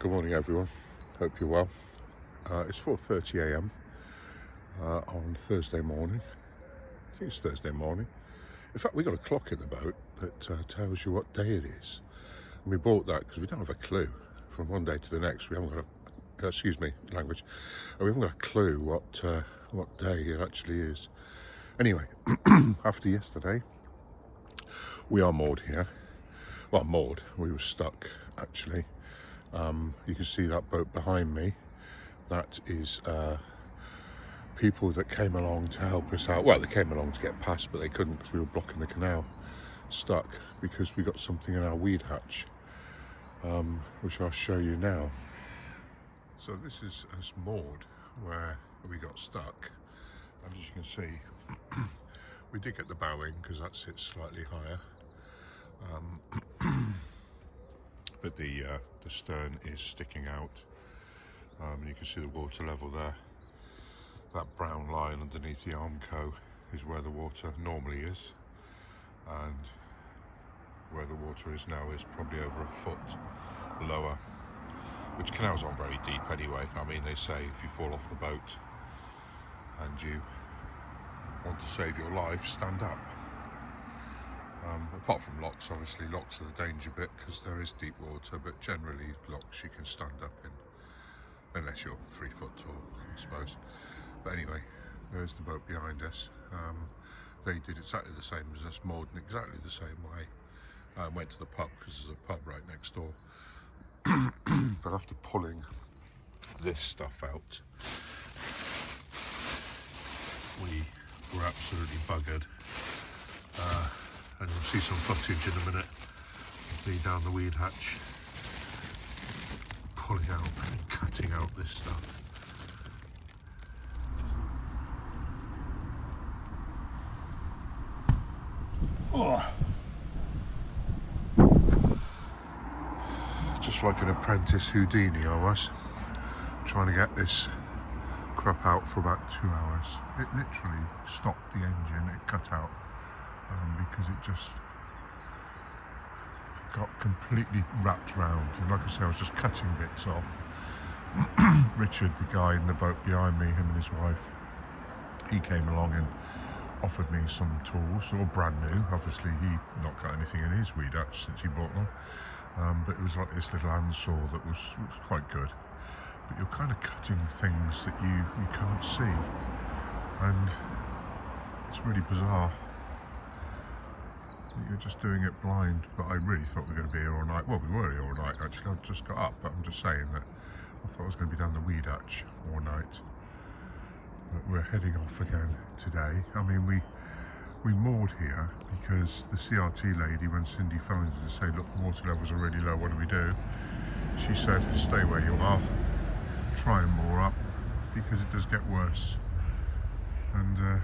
Good morning everyone, hope you're well. It's 4:30 a.m. On Thursday morning. I think it's Thursday morning. In fact, we got a clock in the boat that tells you what day it is. And we bought that because we don't have a clue. From one day to the next, we haven't got a, excuse me, language. We haven't got a clue what day it actually is. Anyway, after yesterday, we are moored here. Well, moored, we were stuck actually. You can see that boat behind me. That is people that came along to help us out. Well, they came along to get past, but they couldn't because we were blocking the canal. Stuck because we got something in our weed hatch, which I'll show you now. So this is us moored where we got stuck, and as you can see, we did get the bow in because that sits slightly higher. But the stern is sticking out, and you can see the water level there. That brown line underneath the armco is where the water normally is, and where the water is now is probably over a foot lower, which canals aren't very deep anyway. I mean, they say if you fall off the boat and you want to save your life, stand up. Apart from locks, obviously locks are the danger bit because there is deep water, but generally locks you can stand up in, unless you're 3 foot tall, I suppose. But anyway, there's the boat behind us. They did exactly the same as us, moored in exactly the same way. Went to the pub because there's a pub right next door. But after pulling this stuff out, we were absolutely buggered. And you'll see some footage in a minute of me down the weed hatch pulling out and cutting out this stuff. Oh. Just like an apprentice Houdini I was, trying to get this crap out for about 2 hours. It literally stopped the engine, it cut out. Because it just got completely wrapped round, and like I say, I was just cutting bits off. Richard, the guy in the boat behind me, him and his wife, he came along and offered me some tools, all brand new. Obviously he'd not got anything in his weed hatch since he bought them, but it was like this little handsaw that was quite good. But you're kind of cutting things that you can't see, and it's really bizarre. You're just doing it blind, but I really thought we were going to be here all night. Well, we were here all night actually. I just got up, but I'm just saying that I thought I was going to be down the weed hatch all night. But we're heading off again today. I mean, we moored here because the CRT lady, when Cindy phoned us to say, look, the water levels are really low, what do we do? She said, stay where you are, try and moor up because it does get worse. And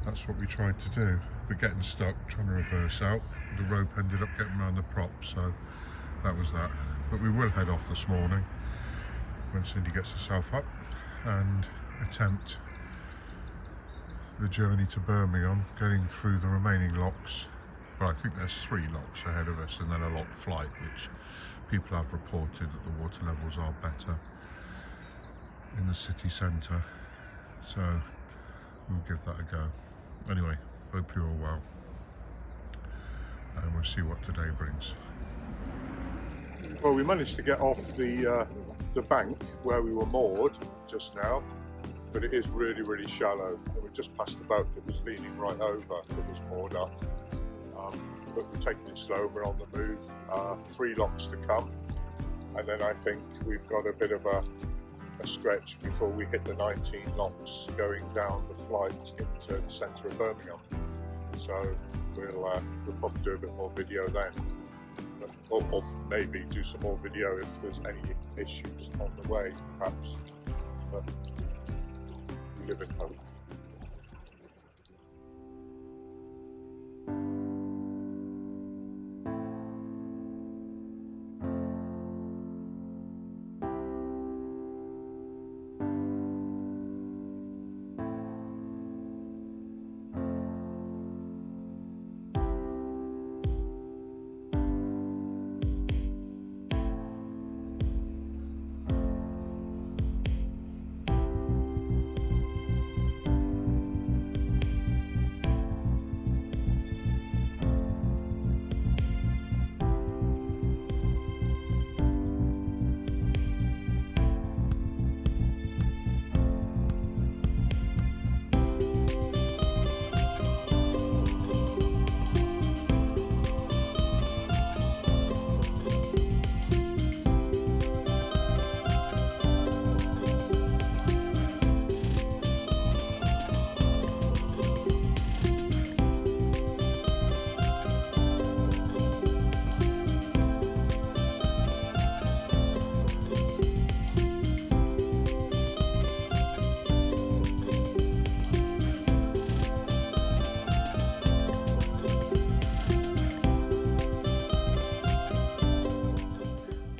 that's what we tried to do. We're getting stuck, trying to reverse out. The rope ended up getting around the prop, so that was that. But we will head off this morning when Cindy gets herself up and attempt the journey to Birmingham, getting through the remaining locks. Well, I think there's 3 locks ahead of us and then a lock flight, which people have reported that the water levels are better in the city centre. So we'll give that a go. Anyway, hope you're all well, and we'll see what today brings. Well, we managed to get off the bank where we were moored just now, but it is really, really shallow. And we just passed the boat that was leaning right over, that was moored up. But we're taking it slow, we're on the move. 3 locks to come, and then I think we've got a bit of a stretch before we hit the 19 locks going down the flight into the centre of Birmingham. So we'll probably do a bit more video then, or maybe do some more video if there's any issues on the way, perhaps. But we live in hope.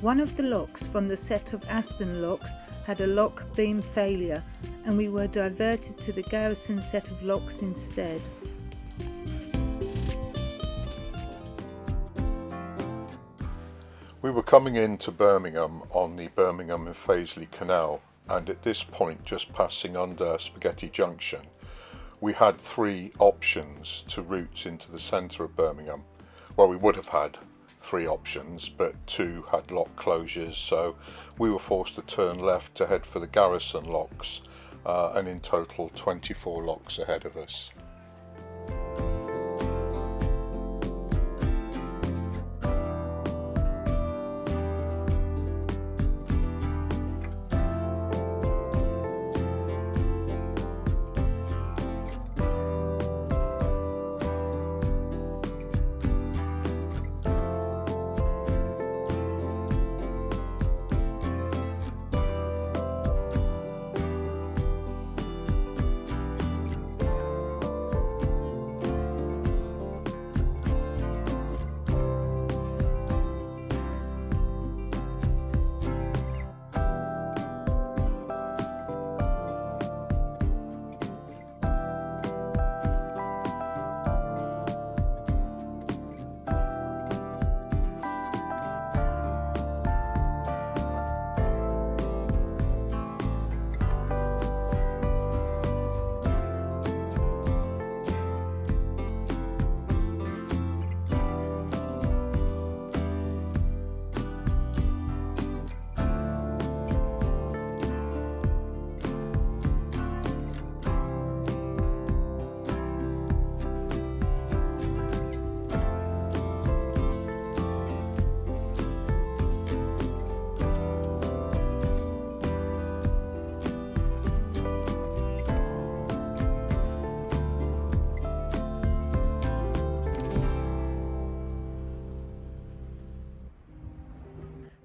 One of the locks from the set of Aston locks had a lock beam failure, and we were diverted to the garrison set of locks instead. We were coming into Birmingham on the Birmingham and Fazeley Canal, and at this point, just passing under Spaghetti Junction, we had three options to routes into the centre of Birmingham. Well, we would have had three options, but two had lock closures, so we were forced to turn left to head for the garrison locks, and in total 24 locks ahead of us.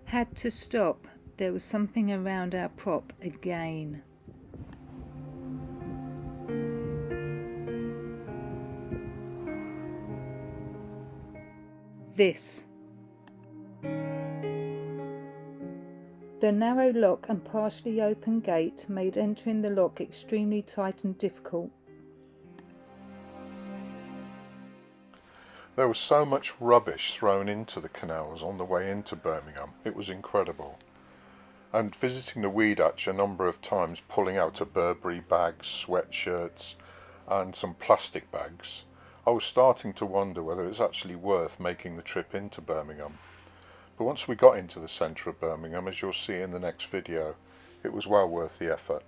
Had to stop. There was something around our prop again. This. The narrow lock and partially open gate made entering the lock extremely tight and difficult. There was so much rubbish thrown into the canals on the way into Birmingham, it was incredible. And visiting the weed hatch a number of times, pulling out a Burberry bag, sweatshirts and some plastic bags, I was starting to wonder whether it was actually worth making the trip into Birmingham. But once we got into the centre of Birmingham, as you'll see in the next video, it was well worth the effort.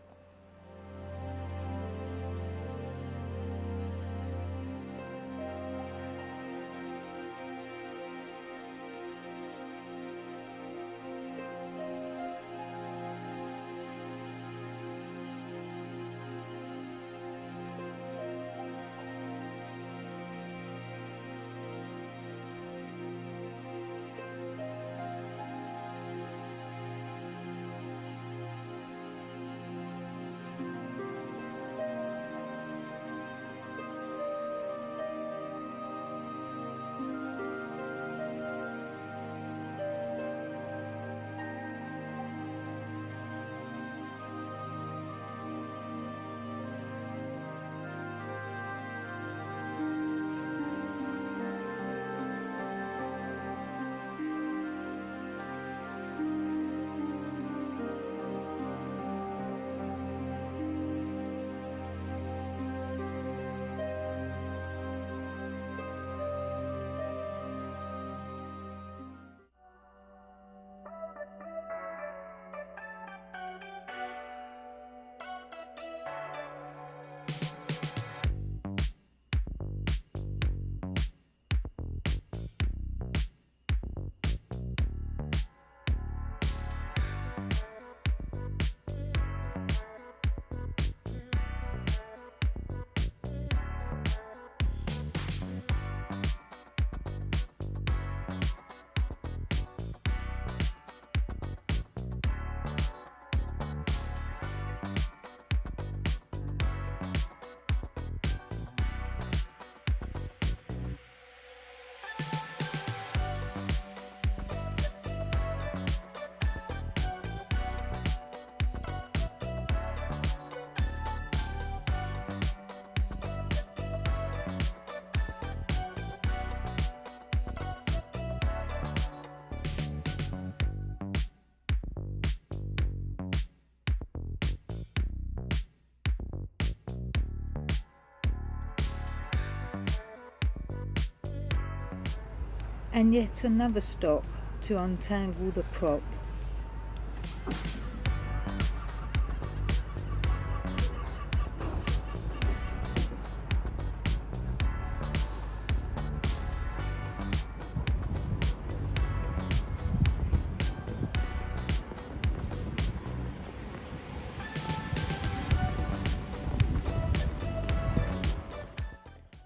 and yet another stop to untangle the prop.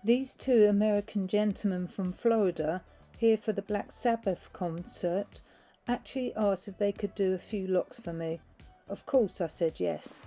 These two American gentlemen from Florida, here for the Black Sabbath concert, actually asked if they could do a few locks for me. Of course I said yes.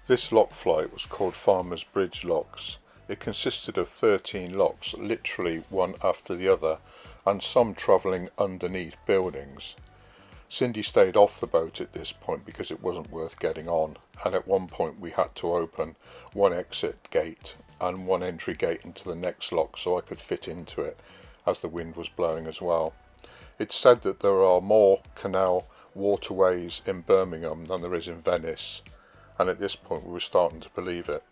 This lock flight was called Farmer's Bridge locks. It consisted of 13 locks, literally one after the other, and some travelling underneath buildings. Cindy stayed off the boat at this point because it wasn't worth getting on, and at one point we had to open one exit gate and one entry gate into the next lock so I could fit into it, as the wind was blowing as well. It's said that there are more canal waterways in Birmingham than there is in Venice, and at this point we were starting to believe it.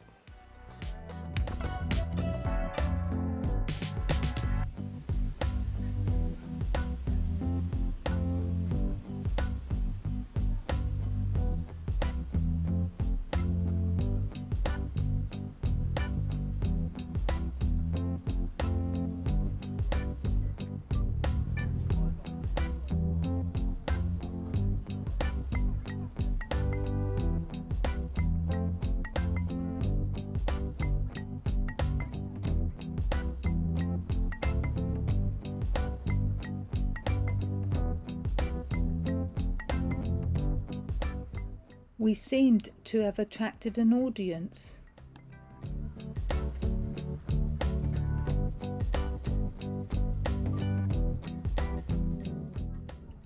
We seemed to have attracted an audience.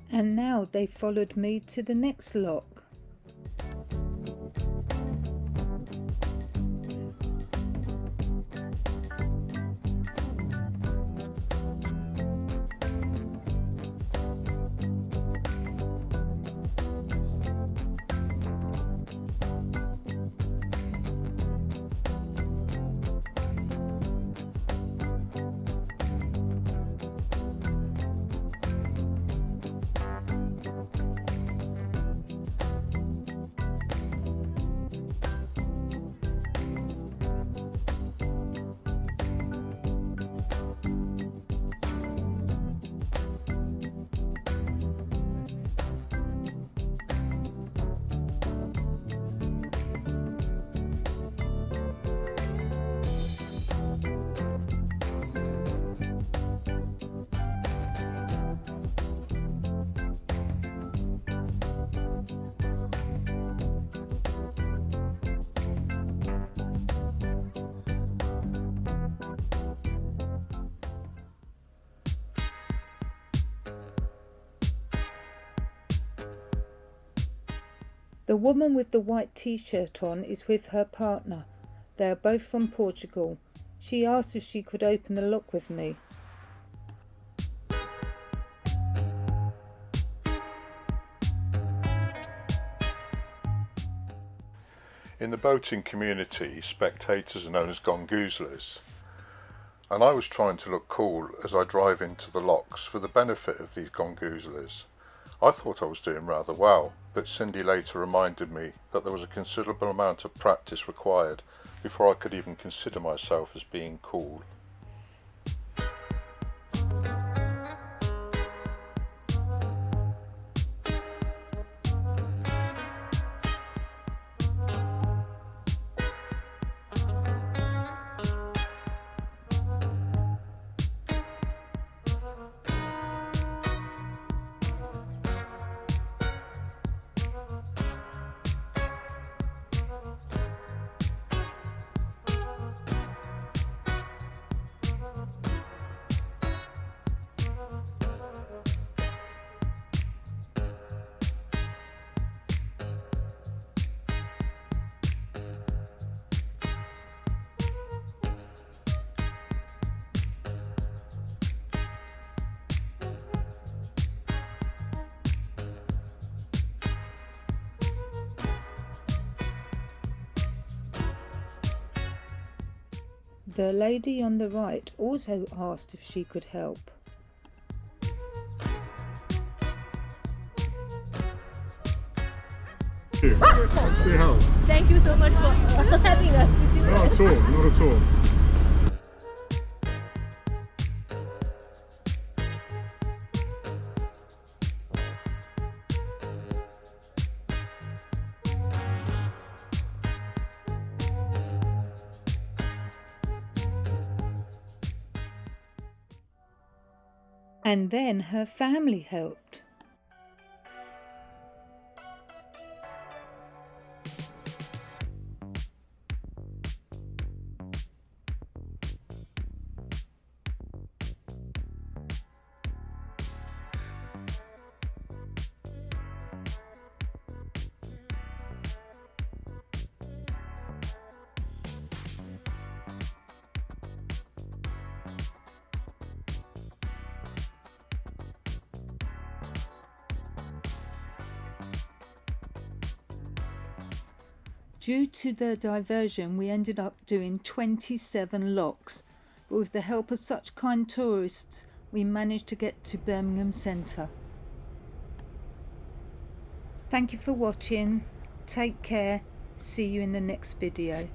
And now they followed me to the next lock. The woman with the white t-shirt on is with her partner. They are both from Portugal. She asked if she could open the lock with me. In the boating community, spectators are known as gongoozlers, and I was trying to look cool as I drive into the locks for the benefit of these gongoozlers. I thought I was doing rather well, but Cindy later reminded me that there was a considerable amount of practice required before I could even consider myself as being cool. The lady on the right also asked if she could help. Thanks for your help. Thank you so much for having us. Not at all, not at all. And then her family helped. Due to the diversion, we ended up doing 27 locks, but with the help of such kind tourists, we managed to get to Birmingham Centre. Thank you for watching. Take care. See you in the next video.